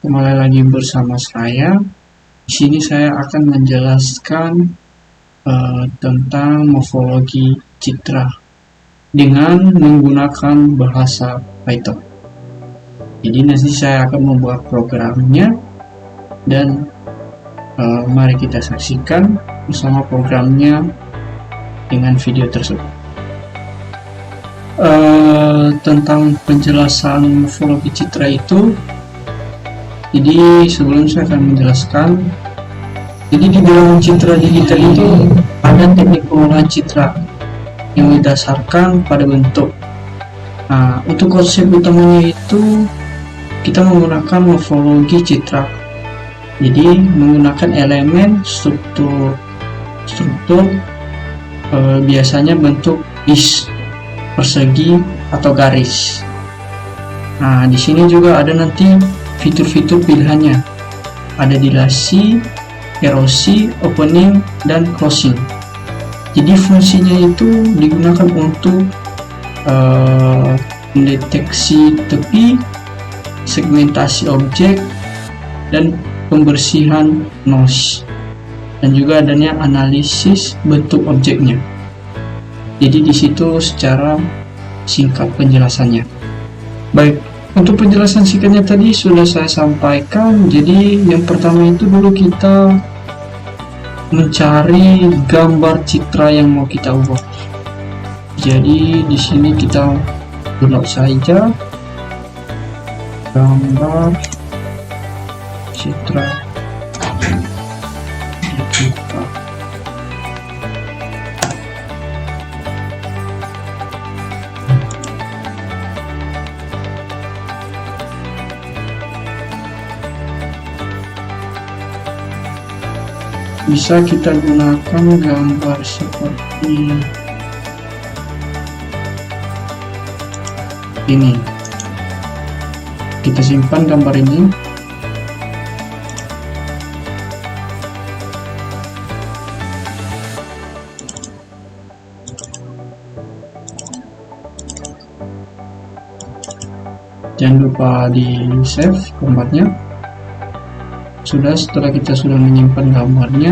kembali lagi bersama saya. Di sini saya akan menjelaskan tentang morfologi citra dengan menggunakan bahasa Python. Jadi nanti saya akan membuat programnya dan mari kita saksikan bersama programnya dengan video tersebut. Tentang penjelasan morfologi citra itu, jadi sebelum saya akan menjelaskan, jadi di dalam citra digital itu ada teknik pengolahan citra yang didasarkan pada bentuk. Nah, untuk konsep utamanya itu kita menggunakan morfologi citra, jadi menggunakan elemen struktur biasanya bentuk disk, persegi atau garis. Nah, di sini juga ada nanti fitur-fitur pilihannya, ada dilasi, erosi, opening, dan closing. Jadi fungsinya itu digunakan untuk mendeteksi tepi, segmentasi objek, dan pembersihan noise, dan juga adanya analisis bentuk objeknya. Jadi di situ secara singkat penjelasannya. Baik, untuk penjelasan singkatnya tadi sudah saya sampaikan. Jadi yang pertama itu dulu kita mencari gambar citra yang mau kita ubah. Jadi di sini kita download saja gambar citra digital. Bisa kita gunakan gambar seperti ini. Kita simpan gambar ini. Jangan lupa di save gambarnya. Setelah kita sudah menyimpan gambarnya,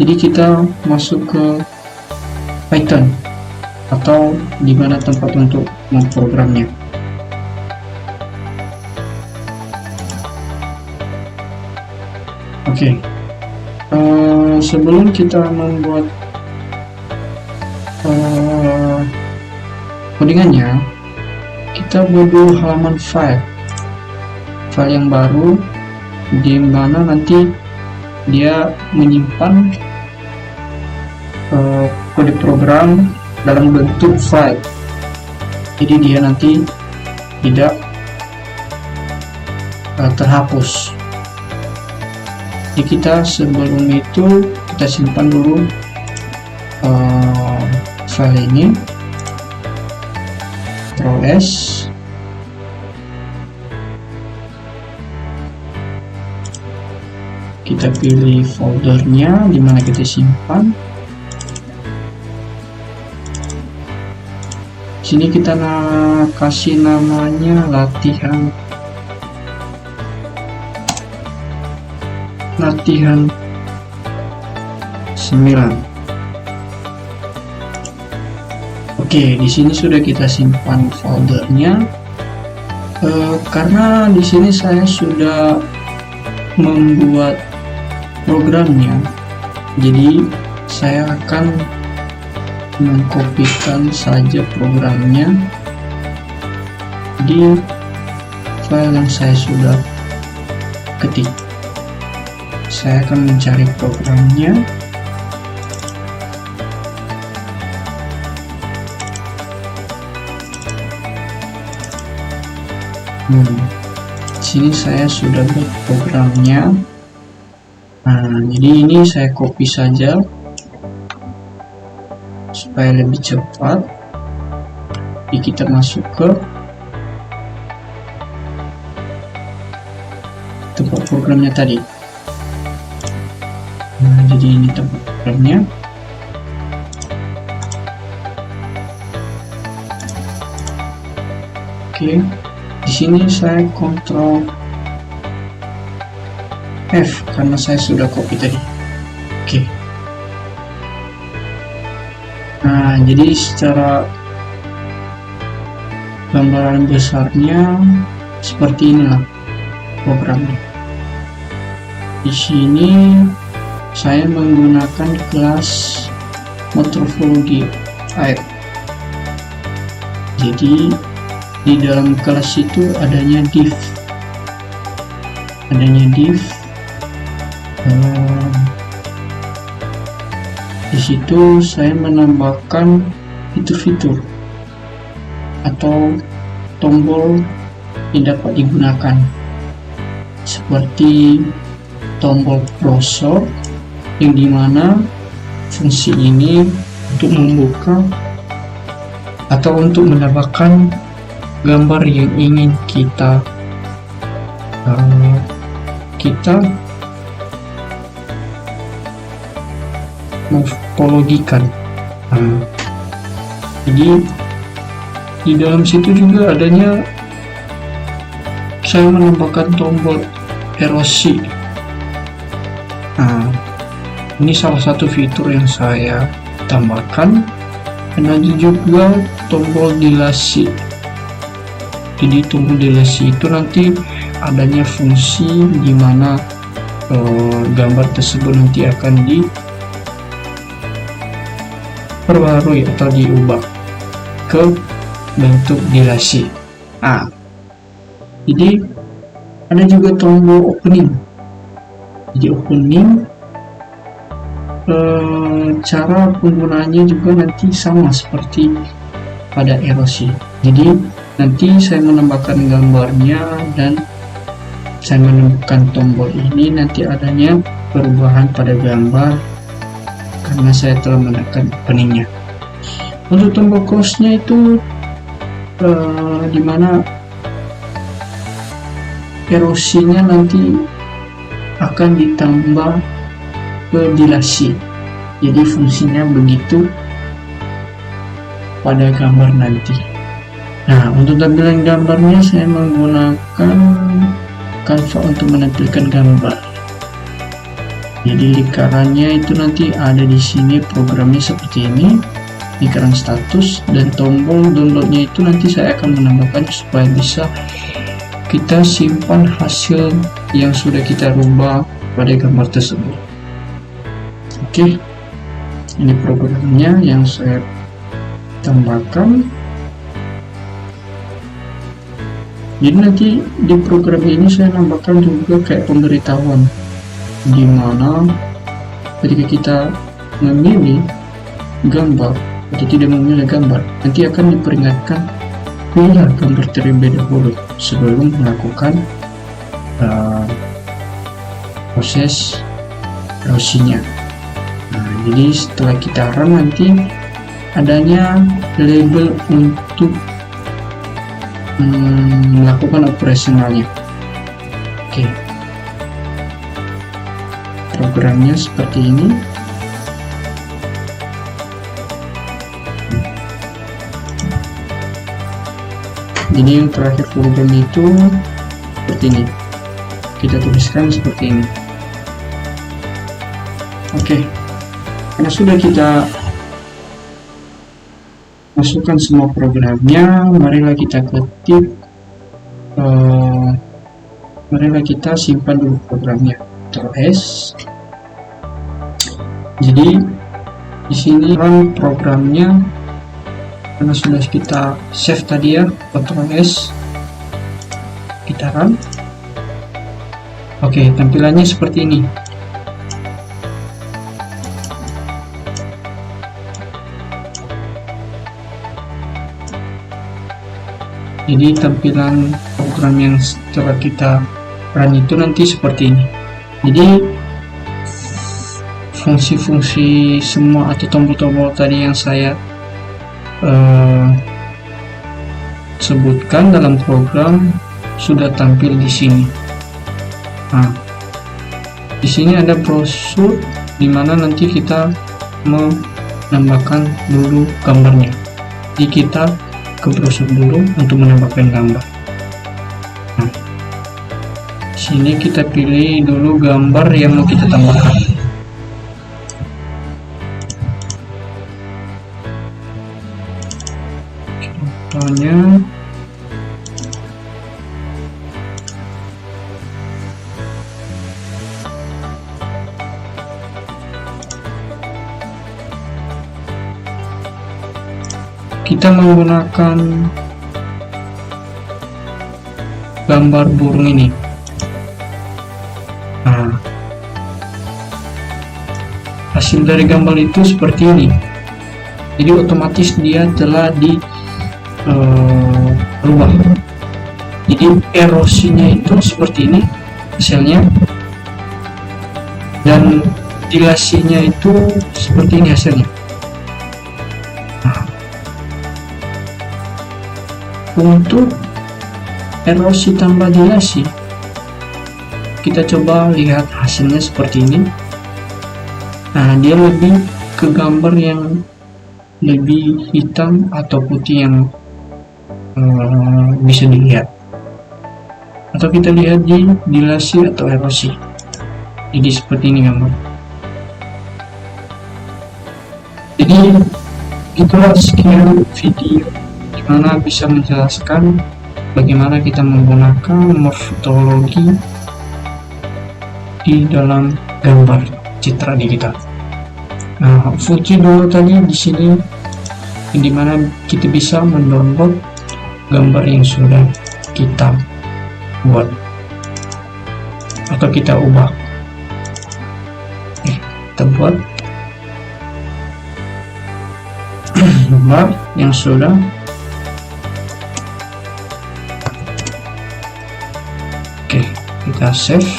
jadi kita masuk ke Python atau di mana tempat untuk memprogramnya. Oke. Sebelum kita membuat codingannya, kita butuh halaman file yang baru, di mana nanti dia menyimpan kode program dalam bentuk file. Jadi dia nanti tidak terhapus. Jadi kita sebelum itu kita simpan dulu file ini, Ctrl S, kita pilih foldernya di mana kita simpan. Sini kita kasih namanya latihan 9. Oke, di sini sudah kita simpan foldernya. Karena di sini saya sudah membuat programnya, jadi saya akan mengkopikan saja programnya di file yang saya sudah ketik. Saya akan mencari programnya. Sini saya sudah buat programnya. Nah, jadi ini saya copy saja supaya lebih cepat. Jadi kita masuk ke tempat programnya tadi. Nah, jadi ini tempat programnya. Oke, di sini saya kontrol F karena saya sudah copy tadi. Oke. Nah, jadi secara gambaran besarnya seperti inilah programnya. Di sini saya menggunakan kelas morfologi air. Jadi di dalam kelas itu adanya div. Di situ saya menambahkan fitur-fitur atau tombol yang dapat digunakan, seperti tombol browser yang dimana fungsi ini untuk membuka atau untuk mendapatkan gambar yang ingin kita morfologikan. Jadi di dalam situ juga adanya saya menambahkan tombol erosi. Ini salah satu fitur yang saya tambahkan. Dan ada juga tombol dilasi. Jadi tombol dilasi itu nanti adanya fungsi di mana gambar tersebut nanti akan diperbarui atau diubah ke bentuk dilasi. Jadi ada juga tombol opening. Jadi opening cara penggunaannya juga nanti sama seperti pada erosi. Jadi nanti saya menambahkan gambarnya dan saya menemukan tombol ini, nanti adanya perubahan pada gambar karena saya telah menekan openingnya. Untuk tombol close-nya itu dimana erosinya nanti akan ditambah ke dilasi. Jadi fungsinya begitu pada gambar nanti. Nah, untuk tampilan gambarnya saya menggunakan Canva untuk menampilkan gambar. Jadi lingkarannya itu nanti ada di sini, programnya seperti ini, lingkaran status, dan tombol downloadnya itu nanti saya akan menambahkan supaya bisa kita simpan hasil yang sudah kita rubah pada gambar tersebut. Oke, ini programnya yang saya tambahkan. Jadi nanti di program ini saya nambahkan juga kayak pemberitahuan, di mana ketika kita memilih gambar atau tidak memilih gambar, nanti akan diperingatkan pilih gambar terlebih dahulu sebelum melakukan proses erosinya. Jadi setelah kita run nanti adanya label untuk melakukan operasionalnya. Oke, programnya seperti ini. Jadi yang terakhir program itu seperti ini, kita tuliskan seperti ini. Oke, karena sudah kita masukkan semua programnya, marilah kita ketik, marilah kita simpan dulu programnya. Ctrl S. Jadi di sini run programnya, karena sudah kita save tadi ya, Ctrl S, kita run. Oke, tampilannya seperti ini. Jadi tampilan program yang setelah kita run itu nanti seperti ini. Jadi fungsi-fungsi semua atau tombol-tombol tadi yang saya sebutkan dalam program sudah tampil di sini. Nah, di sini ada brosur di mana nanti kita menambahkan dulu gambarnya. Jadi kita ke browser dulu untuk menambahkan gambar. Nah, Sini kita pilih dulu gambar yang mau kita tambahkan. Contohnya kita menggunakan gambar burung ini. Nah, hasil dari gambar itu seperti ini. Jadi otomatis dia telah berubah. Jadi erosinya itu seperti ini hasilnya, dan dilasinya itu seperti ini hasilnya. Nah, untuk erosi tambah dilasi, kita coba lihat hasilnya seperti ini. Nah, dia lebih ke gambar yang lebih hitam atau putih yang bisa dilihat, atau kita lihat di dilasi atau erosi. Jadi seperti ini gambar. Jadi itulah sekian video dimana bisa menjelaskan bagaimana kita menggunakan morfologi di dalam gambar citra digital. Nah, fungsi dulu tadi di sini dimana kita bisa mendownload gambar yang sudah kita buat atau kita ubah. Kita buat gambar yang sudah kita save.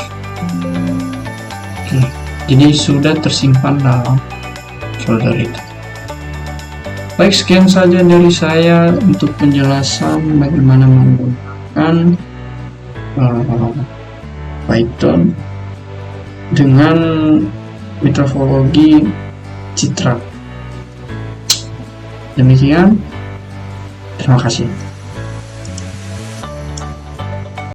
Jadi sudah tersimpan dalam folder itu. Baik, sekian saja dari saya untuk penjelasan bagaimana menggunakan Python dengan metodologi citra. Demikian, terima kasih.